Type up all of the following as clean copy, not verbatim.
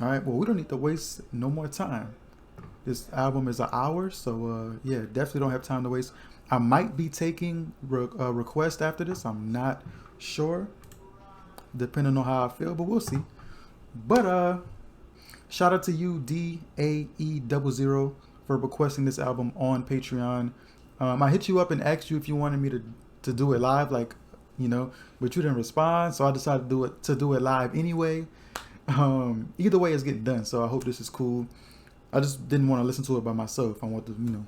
All right, well, we don't need to waste no more time. This album is an hour, so yeah, definitely don't have time to waste. I might be taking requests after this. I'm not sure, depending on how I feel, but we'll see. But shout out to you, DAE00, for requesting this album on Patreon. I hit you up and asked you if you wanted me to do it live, like, but you didn't respond, so I decided to do it live anyway. Either way, it's getting done, so I hope this is cool. I just didn't want to listen to it by myself. I want to,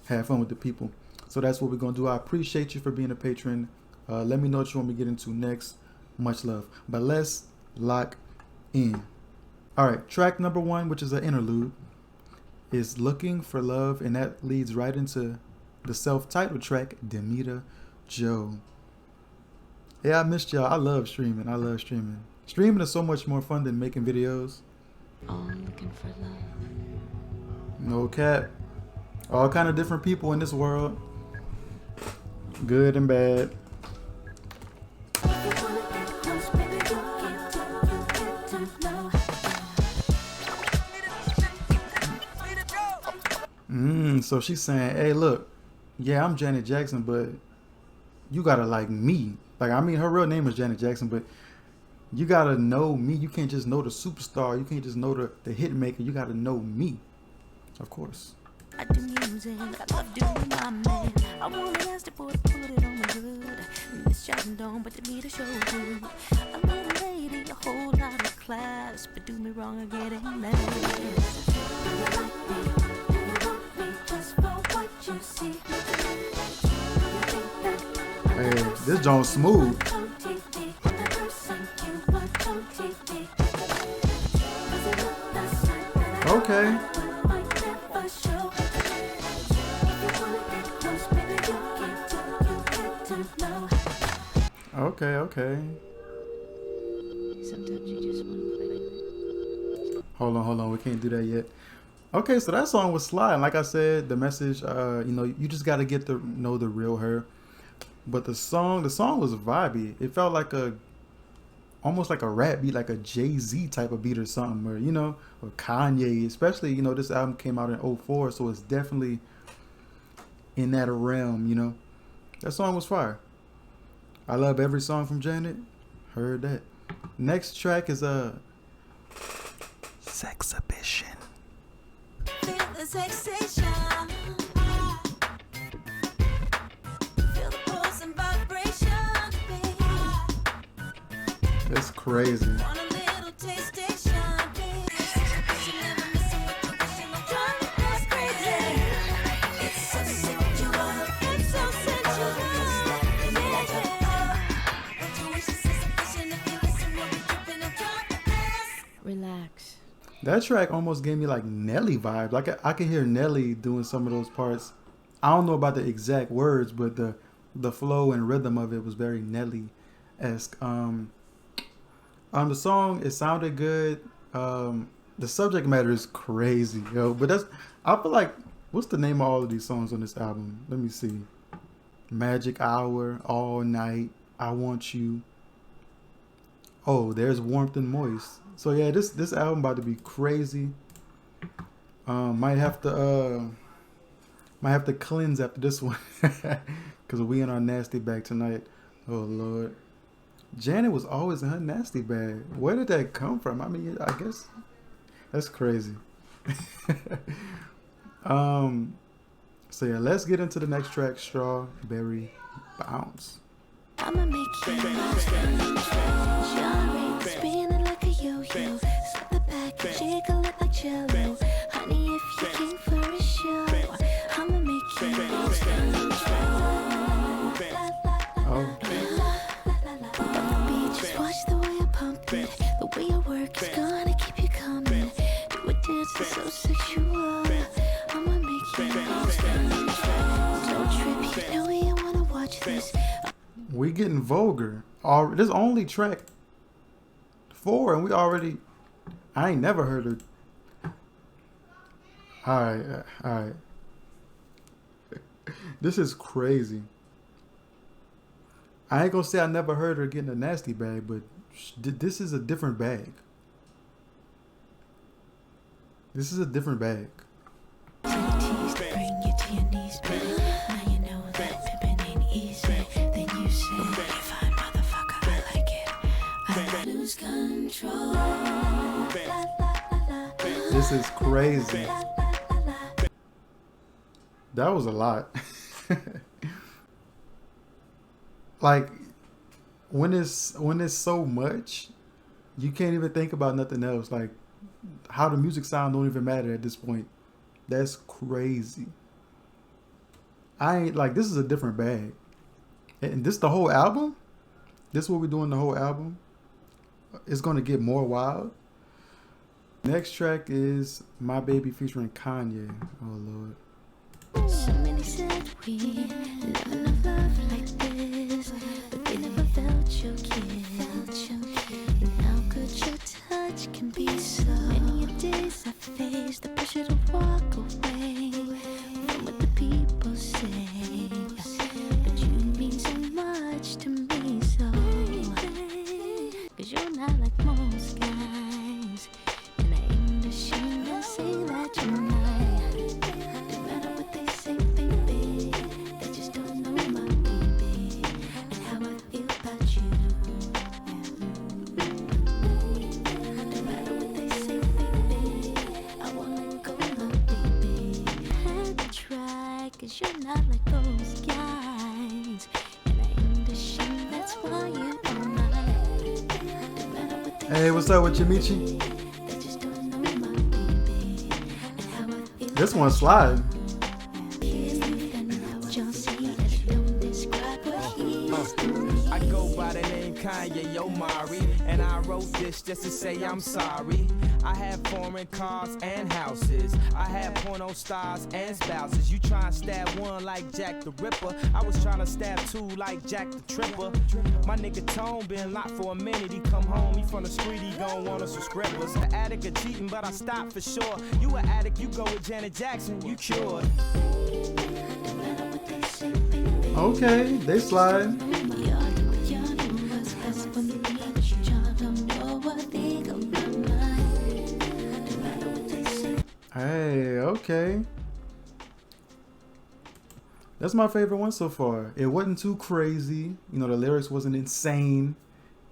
have fun with the people. So that's what we're going to do. I appreciate you for being a patron. Let me know what you want me to get into next. Much love. But let's lock in. All right, track number 1, which is an interlude, is Looking for Love, and that leads right into the self-titled track, Damita Joe. Yeah, I missed y'all. I love streaming. Streaming is so much more fun than making videos. Oh, I'm looking for love. No cap. All kind of different people in this world. Good and bad. So she's saying, hey, look, yeah, I'm Janet Jackson, but you gotta like me. Like, I mean, her real name is Janet Jackson, but you gotta know me. You can't just know the superstar. You can't just know the hit maker. You gotta know me. Of course. I do music, I love doing my man. I wanna ask the boy to put it on the good. Miss Jordan don't, but to me to show you. I love a lady, a whole lot of class, but do me wrong, I get it mad. Hey, this Jones smooth. Okay. Okay. Sometimes you just want to play. Hold on. We can't do that yet. Okay, so that song was sliding. Like I said, the message, you just got to get to know the real her. But the song was vibey. It felt like almost like a rap beat, like a Jay-Z type of beat or something, or Kanye. Especially, this album came out in 2004, so it's definitely in that realm, That song was fire. I love every song from Janet. Heard that. Next track is SEXHIBITION. Feel the sensation. Feel the pulse and vibration, baby. That's crazy. Want a little taste-ation, baby. You never missing with the vision. I'm driving us crazy. It's so sensual. It's so sensual. Relax. That track almost gave me like Nelly vibes. Like I could hear Nelly doing some of those parts. I don't know about the exact words, but the flow and rhythm of it was very Nelly-esque. The song, it sounded good. The subject matter is crazy, yo. But I feel like, what's the name of all of these songs on this album? Let me see. Magic Hour, All Night, I Want You. Oh, there's Warmth and Moist. So yeah, this album about to be crazy. Might have to cleanse after this one, cause we in our nasty bag tonight. Oh Lord, Janet was always in her nasty bag. Where did that come from? I mean, I guess that's crazy. So yeah, let's get into the next track, Strawberry Bounce. I'ma make you Shawty, spinning like a yo-yo. Slap the back, jiggle it like jello. Honey, if you came for a show, I'ma make you Oh, on the beach, just watch the way I pump it. The way I work is gonna keep you coming. Do a dance that's so sexual. I'ma make you don't trip, you know you wanna watch this. we getting vulgar. This only track 4, and we already. I ain't never heard of. All right. This is crazy. I ain't gonna say I never heard her getting a nasty bag, but this is a different bag. This is a different bag. Bring you to your knees, babe. Now you know that pimpin' ain't easy. Then you say, you fine motherfucker, I like it. I lose control. La, la, la, la. This is crazy. That was a lot. Like when it's so much, you can't even think about nothing else. Like how the music sound don't even matter at this point. That's crazy. I ain't like, this is a different bag. And this the whole album? This what we're doing the whole album? It's gonna get more wild. Next track is My Baby featuring Kanye. Oh Lord. So many said we never know love like this, but they never felt your kiss. And how good your touch can be so. Many of days I faced the pressure to walk away from what the people say, but you mean so much to me, so. 'Cause you're not like most guys, and I ain't ashamed to say that you're not. Cause you're not like those guys, and I ain't ashamed, that's why you are mine. Hey, what's up with Jamichi? This one's sliding. I go by the name Kanye Omari, and I wrote this just to say I'm sorry. I have foreign cars and houses. I have porno stars and spouses. You try and stab one like Jack the Ripper. I was trying to stab two like Jack the Tripper. My nigga Tone been locked for a minute. He come home, he from the street, he gon' want us some scribblers. The addict of cheating, but I stopped for sure. You an addict, you go with Janet Jackson, you cured. Okay, they slide. Hey, okay. That's my favorite one so far. It wasn't too crazy. You know, the lyrics wasn't insane.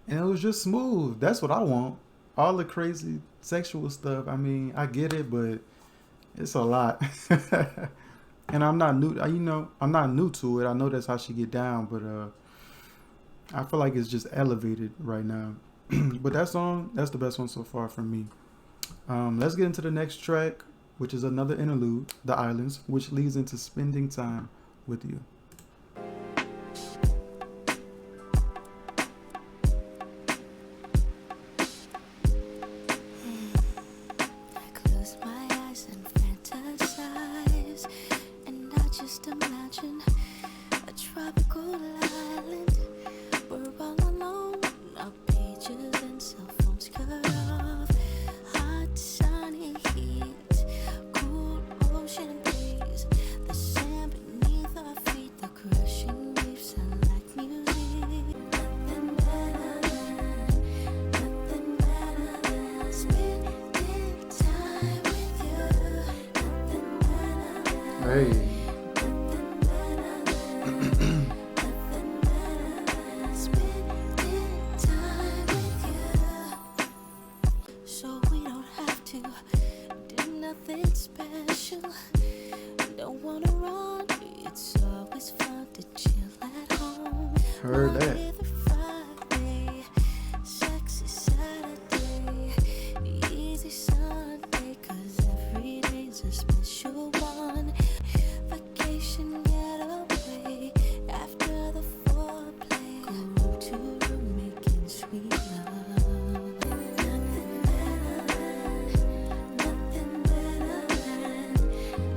And it was just smooth. That's what I want. All the crazy sexual stuff, I mean, I get it, but it's a lot. And I'm not new, you know, I'm not new to it. I know that's how she get down, but I feel like it's just elevated right now. But that song, that's the best one so far for me. Let's get into the next track, which is another interlude, The Islands, which leads into Spending Time with You. Close my eyes and fantasize, and I just imagine a tropical island. We're all alone, our pages and cell phones cut off. Hot sunny heat, cool ocean breeze, the sand beneath our feet, the crashing waves sound like music. Nothing better than spending time with you. Nothing better Hey. so we don't have to do nothing special. Don't wanna run, it's always fun to chill at home. Heard that. Monday through Friday, sexy Saturday, easy Sunday, 'cause every day's a special one. Vacation getaway, after the foreplay, go to room making sweet love.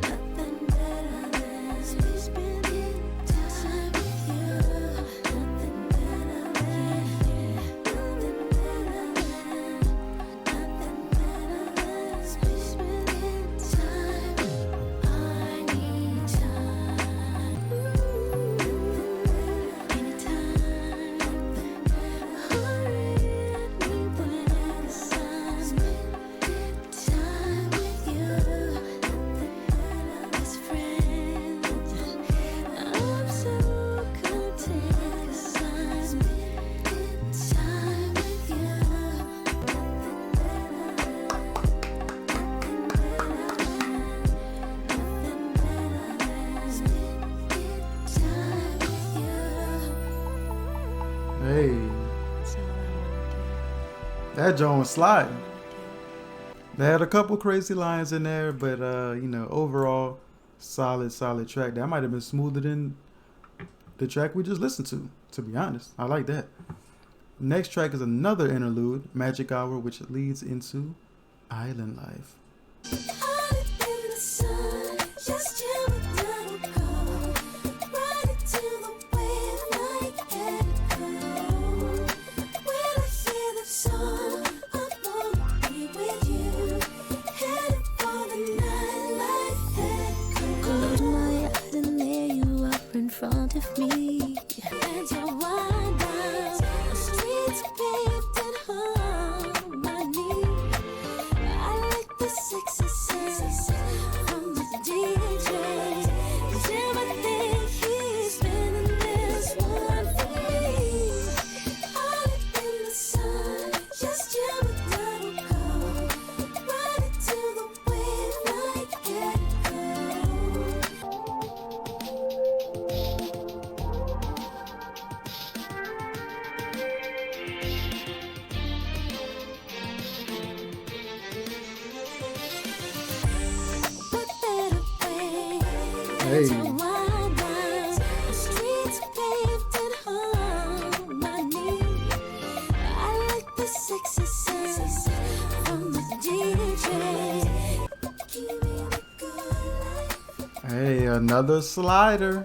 Nothing better than spending time with you. Nothing That joint was sliding. They had a couple crazy lines in there, but you know, overall, solid track. That might have been smoother than the track we just listened to be honest. I like that. Next track is another interlude, Magic Hour, which leads into Island Life. In front of me, and your wine eyes, the streets paved in harmony. I like the sexy sense from the DJ. Cause everything he's spinning this one for me. All up in the sun, just you and I will go. Ride it to the wave like echo. Hey. Hey, another slider.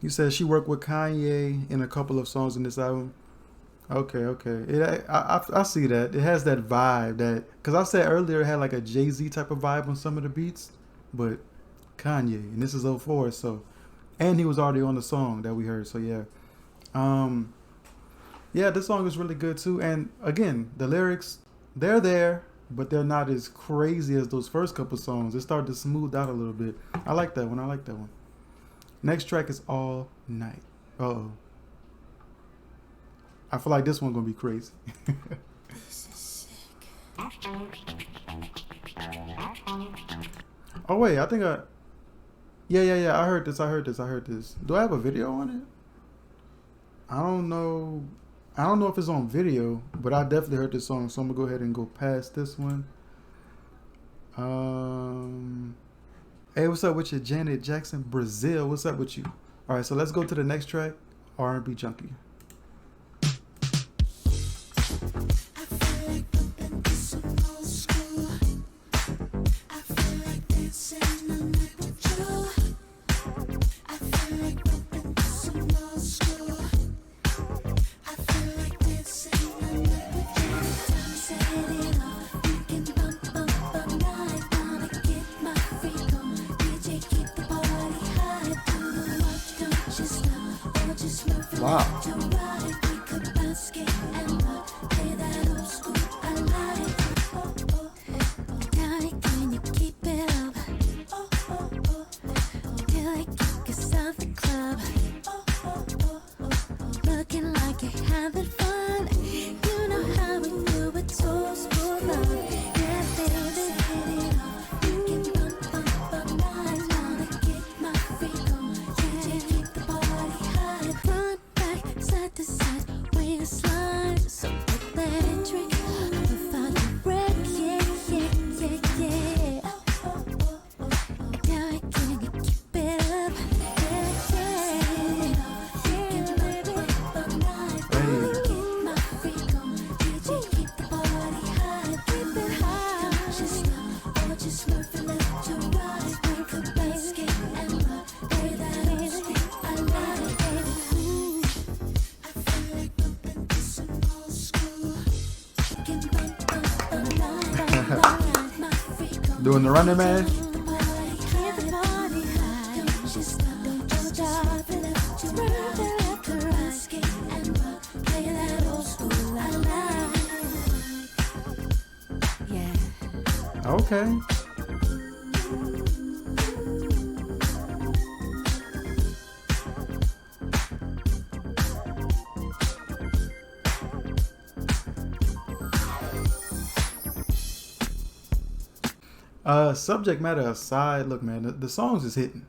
You said she worked with Kanye in a couple of songs in this album. Okay. I see that. It has that vibe that, because I said earlier it had like a Jay-Z type of vibe on some of the beats, but Kanye, and this is '04, so, and he was already on the song that we heard, so yeah. Yeah, this song is really good too, and again, the lyrics, they're there, but they're not as crazy as those first couple songs. It started to smooth out a little bit. I like that one. Next track is All Night. Uh-oh. I feel like this one's gonna be crazy. This is sick. Oh wait, I think yeah. I heard this. Do I have a video on it? I don't know if it's on video, but I definitely heard this song, so I'm gonna go ahead and go past this one. Hey, what's up with you, Janet Jackson, Brazil? What's up with you? All right, so let's go to the next track, R&B Junkie. Wow. Looking like you're having fun. You know how we do it, so smooth. Yeah, baby. Doing the running man. Okay. Subject matter aside, look, man, the songs is hitting.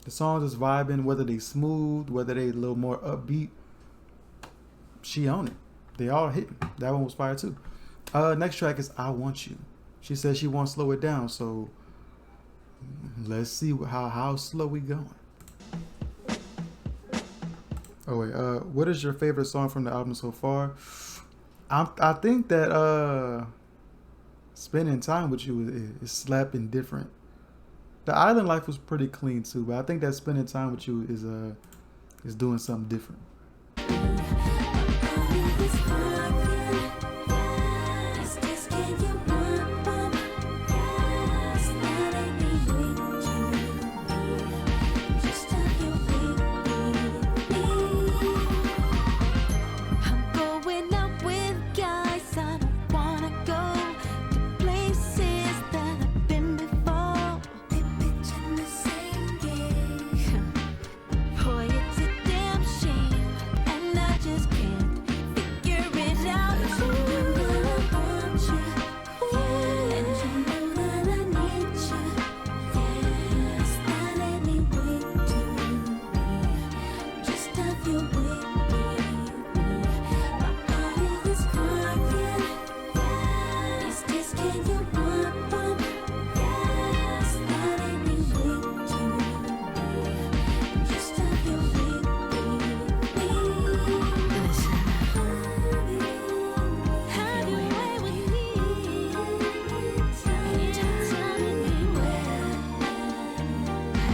The songs is vibing, whether they smooth, whether they a little more upbeat. She on it. They all hitting. That one was fire too. Next track is I Want You. She says she won't slow it down, so let's see how slow we going. Oh wait, what is your favorite song from the album so far? I think that Spending Time With You is slapping different. The Island Life was pretty clean too, but I think that Spending Time With You is doing something different.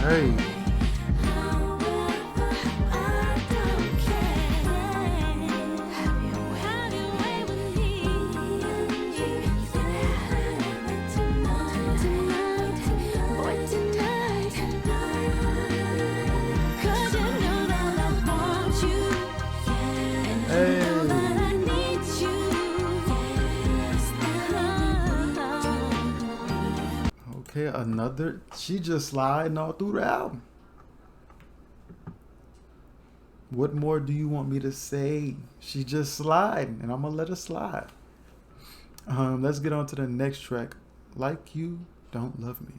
Hey. Okay, another. She just sliding all through the album. What more do you want me to say? She just sliding, and I'm gonna let her slide. Let's get on to the next track. Like You Don't Love Me.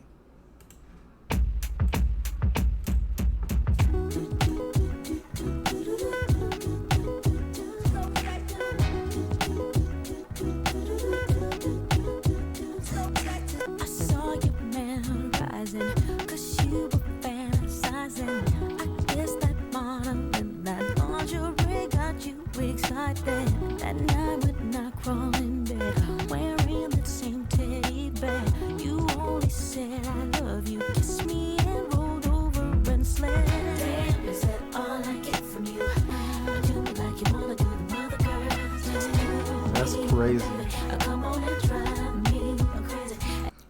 That's crazy.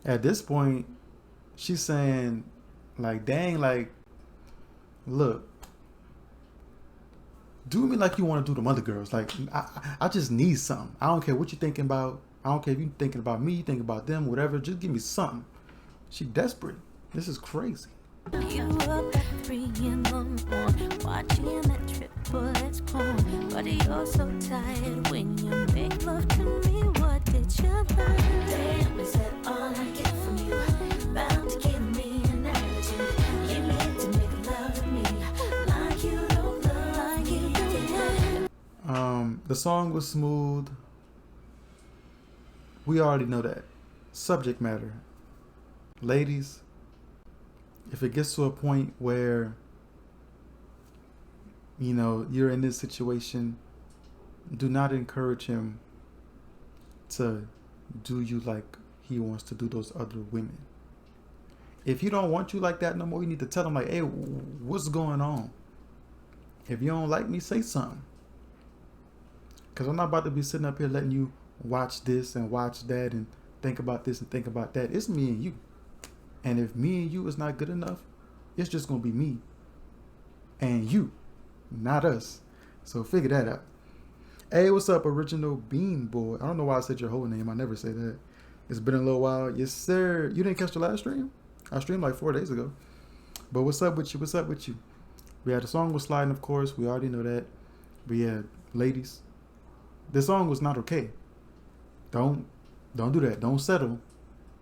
At this point, she's saying, like, dang, like, look, do me like you want to do them other girls. Like, I just need something. I don't care what you're thinking about. I don't care if you're thinking about me, you think about them, whatever. Just give me something. She desperate. This is crazy. You up at 3 in the morning, watching that triple X porn. But you're so tired when you make love to me. What did you learn? Damn, is that all I get from you? Bound to give me an attitude. You need to make love to me like you don't love, like you don't. The song was smooth. We already know that. Subject matter. Ladies, if it gets to a point where, you know, you're in this situation, do not encourage him to do you like he wants to do those other women. If he don't want you like that no more, you need to tell him, like, hey, what's going on? If you don't like me, say something. Because I'm not about to be sitting up here letting you watch this and watch that and think about this and think about that. It's me and you. And if me and you is not good enough, it's just going to be me and you, not us. So figure that out. Hey, what's up, Original Bean Boy? I don't know why I said your whole name. I never say that. It's been a little while. Yes, sir. You didn't catch the last stream? I streamed like 4 days ago. But what's up with you? What's up with you? We had the song was sliding, of course. We already know that. But yeah, ladies, the song was not okay. Don't do that. Don't settle.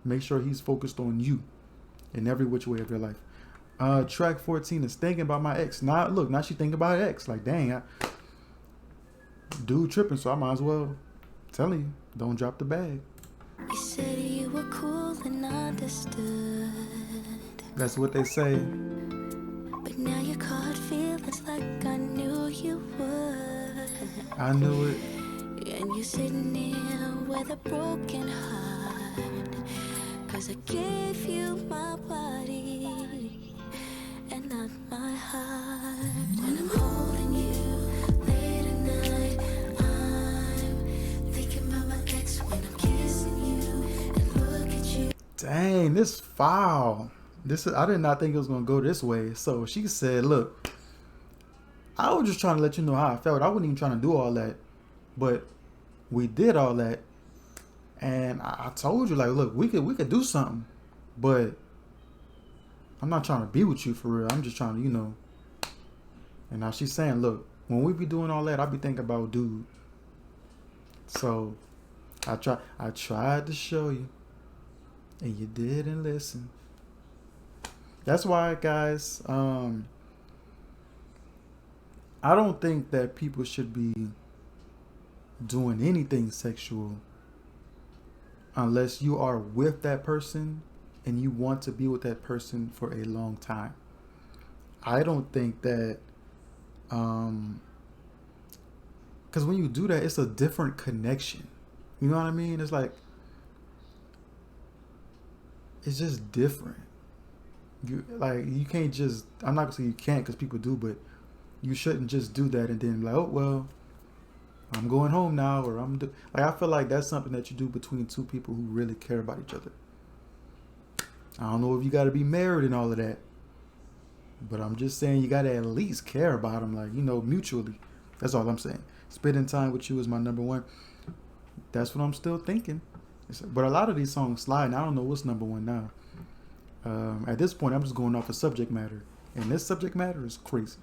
Make sure he's focused on you in every which way of your life. Track 14 is thinking about my ex. Now look, now she thinking about her ex. Like, dang, dude tripping, so I might as well tell you, don't drop the bag. You said you were cool and understood, That's what they say. but now you caught feelings like I knew you would. I knew it. And you're sitting here with a broken heart, 'cause I gave you my body and not my heart. When I'm holding you late at night, I'm thinking about my ex. When I'm kissing you and look at you. Dang, this foul. I did not think it was gonna go this way. So she said, look, I was just trying to let you know how I felt. I wasn't even trying to do all that. But we did all that. And I told you, like, look, we could do something. But I'm not trying to be with you for real. I'm just trying to, you know. And now she's saying, look, when we be doing all that, I be thinking about dude. So I tried to show you. And you didn't listen. That's why, guys, I don't think that people should be doing anything sexual unless you are with that person and you want to be with that person for a long time. I don't think that, because when you do that, it's a different connection. You know what I mean? It's like, it's just different. You can't just, I'm not gonna say you can't because people do, but you shouldn't just do that and then like, oh, well, I'm going home now, or I feel like that's something that you do between two people who really care about each other. I don't know if you got to be married and all of that, but I'm just saying you got to at least care about them, like, you know, mutually. That's all I'm saying. Spending time with you is my number one. That's what I'm still thinking. But a lot of these songs slide, and I don't know what's number one now. At this point, I'm just going off of subject matter, and this subject matter is crazy.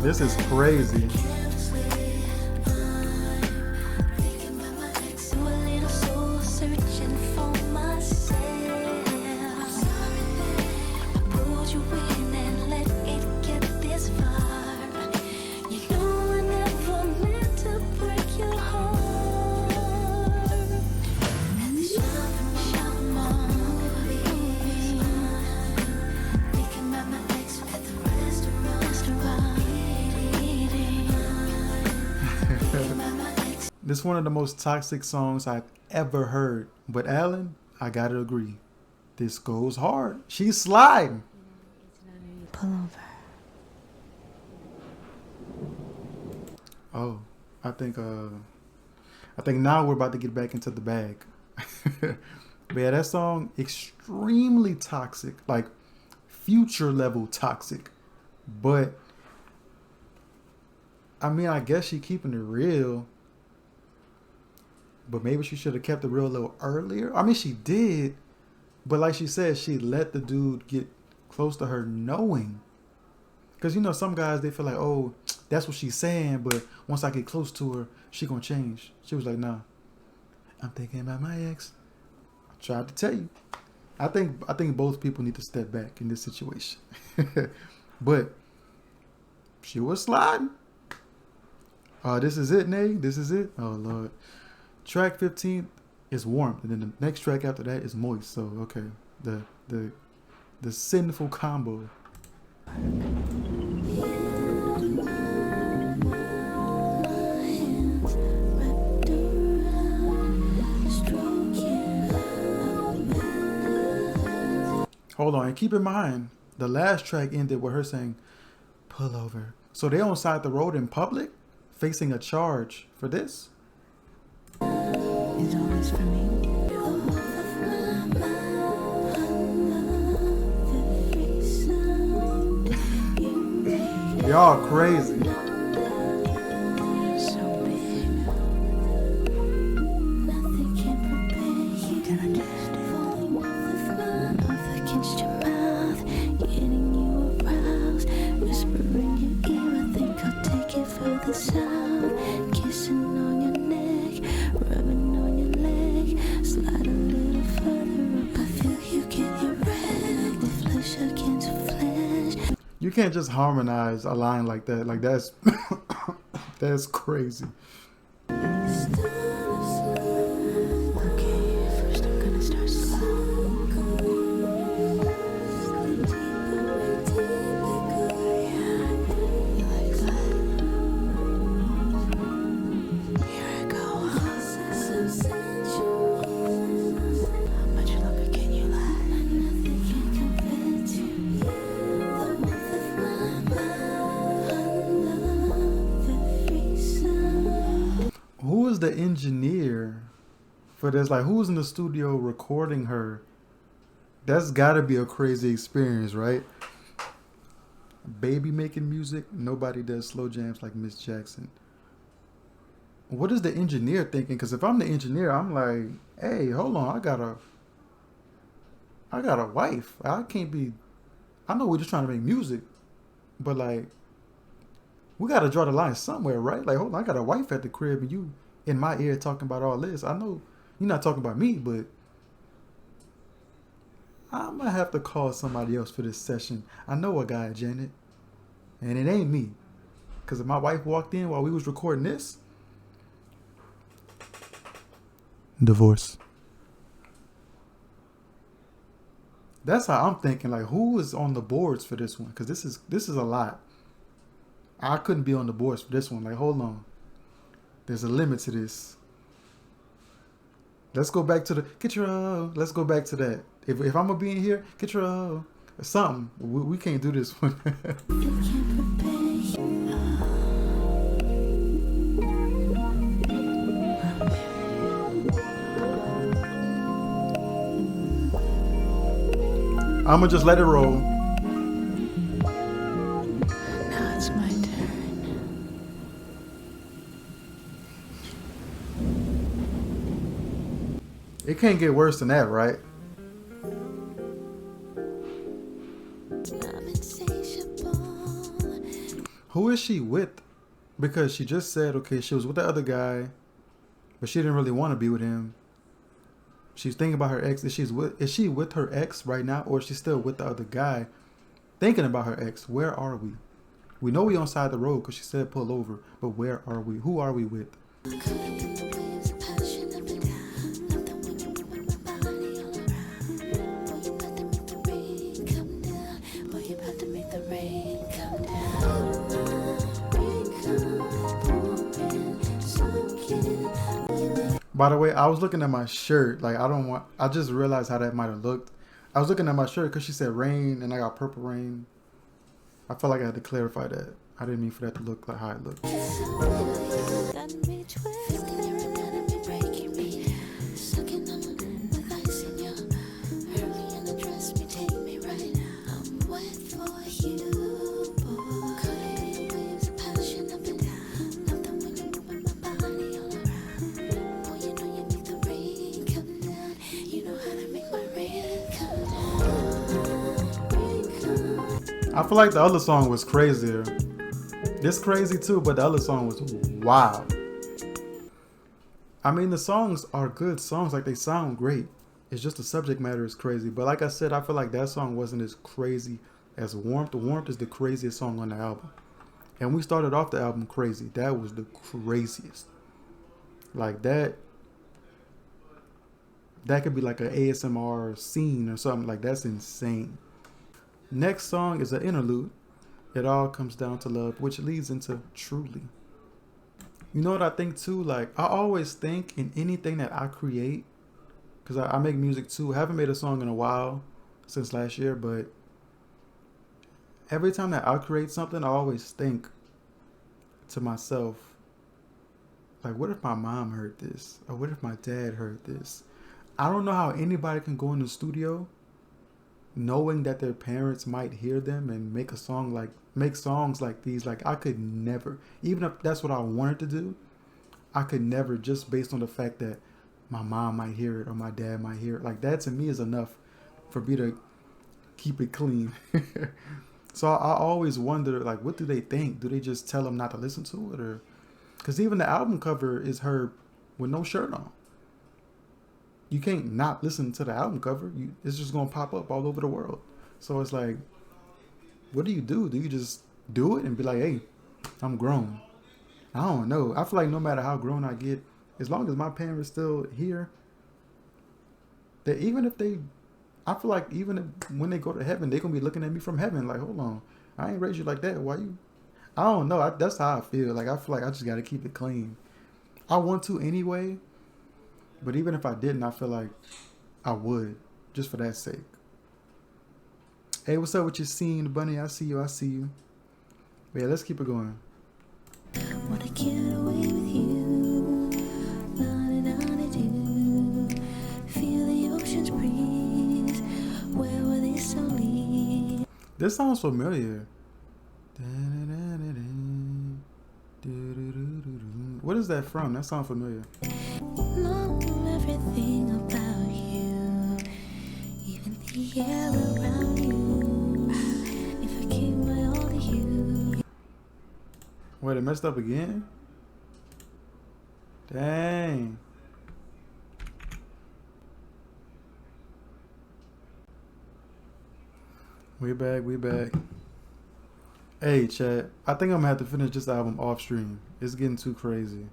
This is crazy. This is one of the most toxic songs I've ever heard. But Alan, I gotta agree. This goes hard. She's sliding. Pull over. Oh, I think now we're about to get back into the bag. But yeah, that song, extremely toxic, like Future level toxic. But I mean, I guess she keeping it real. But maybe she should have kept it real a little earlier. I mean, she did. But like she said, she let the dude get close to her knowing. Because, you know, some guys, they feel like, oh, that's what she's saying. But once I get close to her, she going to change. She was like, nah, I'm thinking about my ex. I tried to tell you. I think both people need to step back in this situation. But she was sliding. This is it, Nay. This is it. Oh, Lord. Track 15 is warm, and then the next track after that is moist. So okay, the sinful combo. Hold on, and keep in mind the last track ended with her saying, "Pull over." So they on side the road in public, facing a charge for this. It's always for me. Y'all crazy. So big. Nothing can prepare you. Can I just Falling with my mouth against your mouth, getting you aroused, whispering your ear. I think I'll take it further south, kissing on your neck, rubbing on your leg. You can't just harmonize a line like that. Like that's that's crazy. Okay, first I'm gonna start slow. You like that? Here I go. How much longer can you last? Nothing can compare to you. The warmth of my love, every sound. Who is the engineer for this? Like, who's in the studio recording her? That's got to be a crazy experience, right? Baby making music. Nobody does slow jams like Miss Jackson. What is the engineer thinking? Because if I'm the engineer, I'm like, hey, hold on, I got a wife. I can't be. I know we're just trying to make music, but like, we got to draw the line somewhere, right? Like, hold on, I got a wife at the crib, and you in my ear talking about all this. I know you're not talking about me, but I'm gonna have to call somebody else for this session. I know a guy, Janet, and it ain't me. Because if my wife walked in while we was recording this, divorce. That's how I'm thinking. Like, who is on the boards for this one? Because this is a lot. I couldn't be on the boards for this one. Like, hold on. There's a limit to this. Let's go back to the control. Let's go back to that. If I'm gonna be in here, control or something. We can't do this one. I'm gonna just let it roll. Now it's my turn. It can't get worse than that, right? I'm insatiable. Who is she with? Because she just said, okay, she was with the other guy, but she didn't really want to be with him. She's thinking about her ex. Is she with her ex right now, or is she still with the other guy, thinking about her ex? Where are we? We know we on side the road because she said pull over, but where are we? Who are we with? Caught up in the waves of passion up and down. Nothing when you move my body all around. Boy, you about to make the rain come down. Boy, you about to make the rain come down. Rain come pouring, soaking. By the way, I was looking at my shirt. Like, I just realized how that might have looked. I was looking at my shirt because she said rain and I got purple rain. I felt like I had to clarify that. I didn't mean for that to look like how it looked. Got me twisted, got me breaking me. Sucking on with ice in you. Hurry and undress me, take me right now. I'm wet for you, boy. Caught up in the waves of passion up and down. Nothing when you move my body all around. Boy, you know you make the rain come down. You know how to make my rain come down. Rain come. I feel like the other song was crazier. This crazy too, but the other song was wild. I mean, the songs are good songs. Like, they sound great. It's just the subject matter is crazy. But like I said, I feel like that song wasn't as crazy as Warmth. Warmth is the craziest song on the album. And we started off the album crazy. That was the craziest. Like, that could be like an ASMR scene or something. Like, that's insane. Next song is an interlude. It all comes down to love, which leads into Truly. You know what I think too? Like, I always think in anything that I create, because I make music too. I haven't made a song in a while, since last year, but every time that I create something, I always think to myself, like, what if my mom heard this? Or what if my dad heard this? I don't know how anybody can go in the studio knowing that their parents might hear them and make songs like these. Like, I could never, even if that's what I wanted to do, I could never, just based on the fact that my mom might hear it or my dad might hear it. Like, that to me is enough for me to keep it clean. So I always wonder, like, what do they think? Do they just tell them not to listen to it? Or, because even the album cover is her with no shirt on. You can't not listen to the album cover. It's just going to pop up all over the world. So it's like, what do you do? Do you just do it and be like, hey, I'm grown? I don't know. I feel like no matter how grown I get, as long as my parents still here, that even if they, I feel like even if, when they go to heaven, they're going to be looking at me from heaven like, hold on, I ain't raised you like that. Why you? I don't know. That's how I feel. Like, I feel like I just got to keep it clean. I want to anyway, but even if I didn't, I feel like I would, just for that sake. Hey, what's up with your scene, Bunny? I see you. I see you. But yeah, let's keep it going. Wanna get away with you, la-da-da-da-do. Feel the ocean's breeze. Where will this all lead? This sounds familiar. What is that from? That sounds familiar. Know everything about you, even the air around you. If I gave my all to you. Wait, it messed up again? Dang. We back. Hey, chat. I think I'm gonna have to finish this album off stream. It's getting too crazy.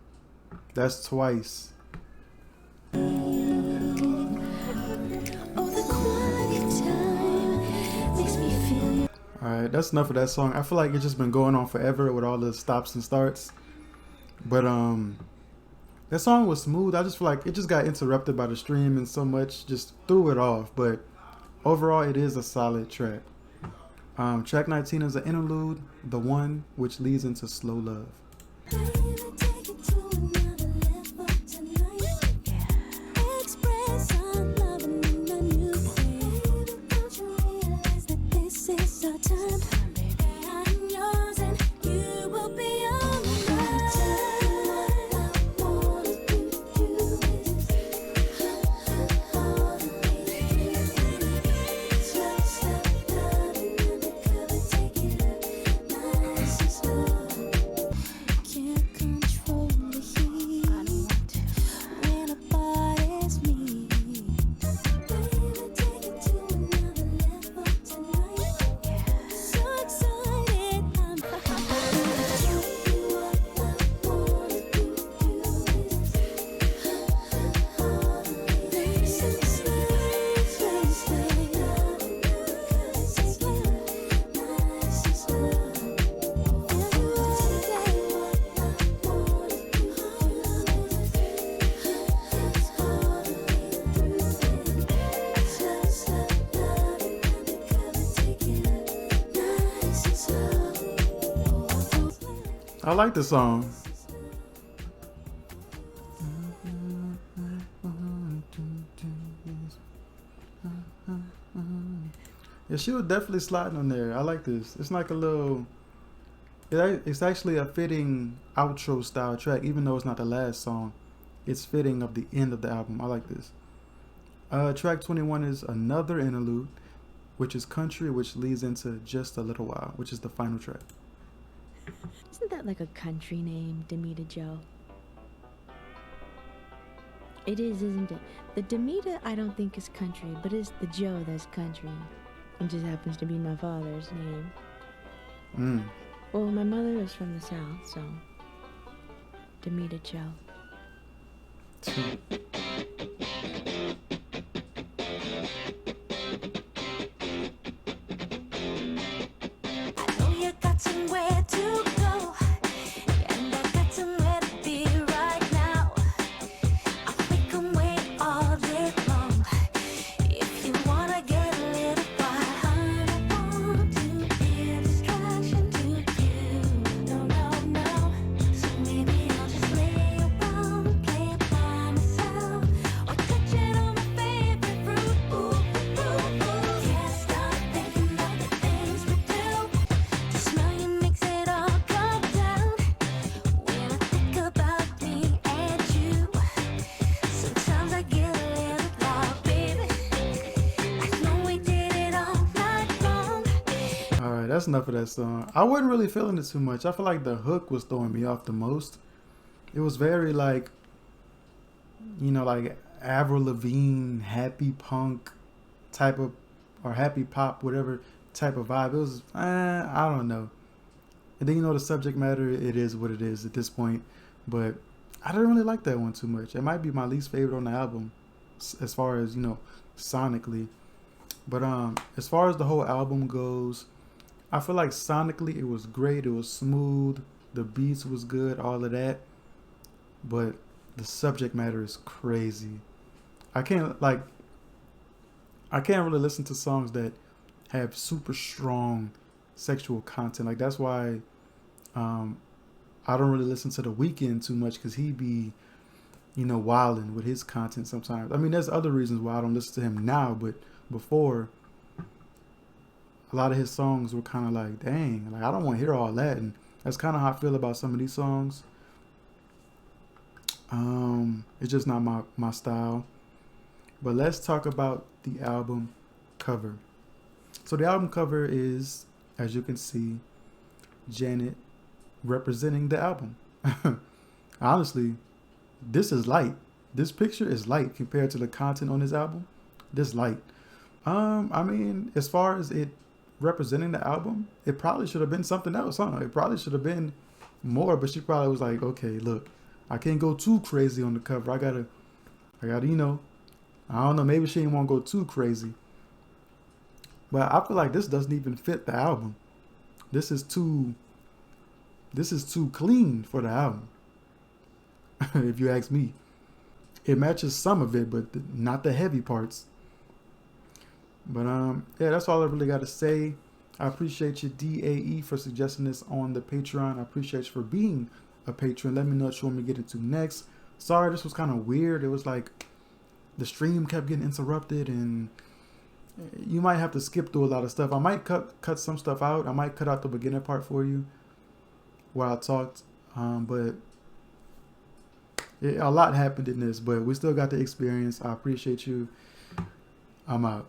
That's twice. Oh, the quality time makes me feel. Alright, that's enough of that song. I feel like it's just been going on forever with all the stops and starts. But that song was smooth. I just feel like it just got interrupted by the stream and so much just threw it off. But overall, it is a solid track. Track 19 is an interlude, the one which leads into Slow Love. I like the song. Yeah, she was definitely sliding on there. I like this. It's like a little... It's actually a fitting outro style track, even though it's not the last song. It's fitting of the end of the album. I like this. Track 21 is another interlude, which is Country, which leads into Just a Little While, which is the final track. Isn't that like a country name, Damita Joe? It is, isn't it? The Damita I don't think is country, but it's the Joe that's country. It just happens to be my father's name. Well, my mother is from the South, so Damita Joe. That's enough of that song. I wasn't really feeling it too much. I feel like the hook was throwing me off the most. It was very like, you know, like Avril Lavigne, happy punk type of, or happy pop, whatever type of vibe. It was, I don't know. And then, the subject matter, it is what it is at this point. But I didn't really like that one too much. It might be my least favorite on the album as far as, sonically. But as far as the whole album goes, I feel like sonically it was great. It was smooth. The beats was good, all of that. But the subject matter is crazy. I can't really listen to songs that have super strong sexual content. Like, that's why I don't really listen to The Weeknd too much, because he be, wilding with his content sometimes. I mean, there's other reasons why I don't listen to him now, but before, a lot of his songs were kind of like, dang, like I don't want to hear all that. And that's kind of how I feel about some of these songs. It's just not my style. But let's talk about the album cover. So the album cover is, as you can see, Janet representing the album. Honestly, this is light. This picture is light compared to the content on this album. This light. I mean, as far as it representing the album, it probably should have been something else, huh? It probably should have been more, but she probably was like, okay, look, I can't go too crazy on the cover. I gotta, I don't know, maybe she didn't want to go too crazy. But I feel like this doesn't even fit the album. This is too clean for the album. If you ask me. It matches some of it, but not the heavy parts. But yeah, that's all I really got to say. I appreciate you, DAE, for suggesting this on the Patreon. I appreciate you for being a patron. Let me know what you want me to get into next. Sorry, this was kind of weird. It was like the stream kept getting interrupted, and you might have to skip through a lot of stuff. I might cut some stuff out. I might cut out the beginning part for you while I talked. But a lot happened in this, but we still got the experience. I appreciate you. I'm out.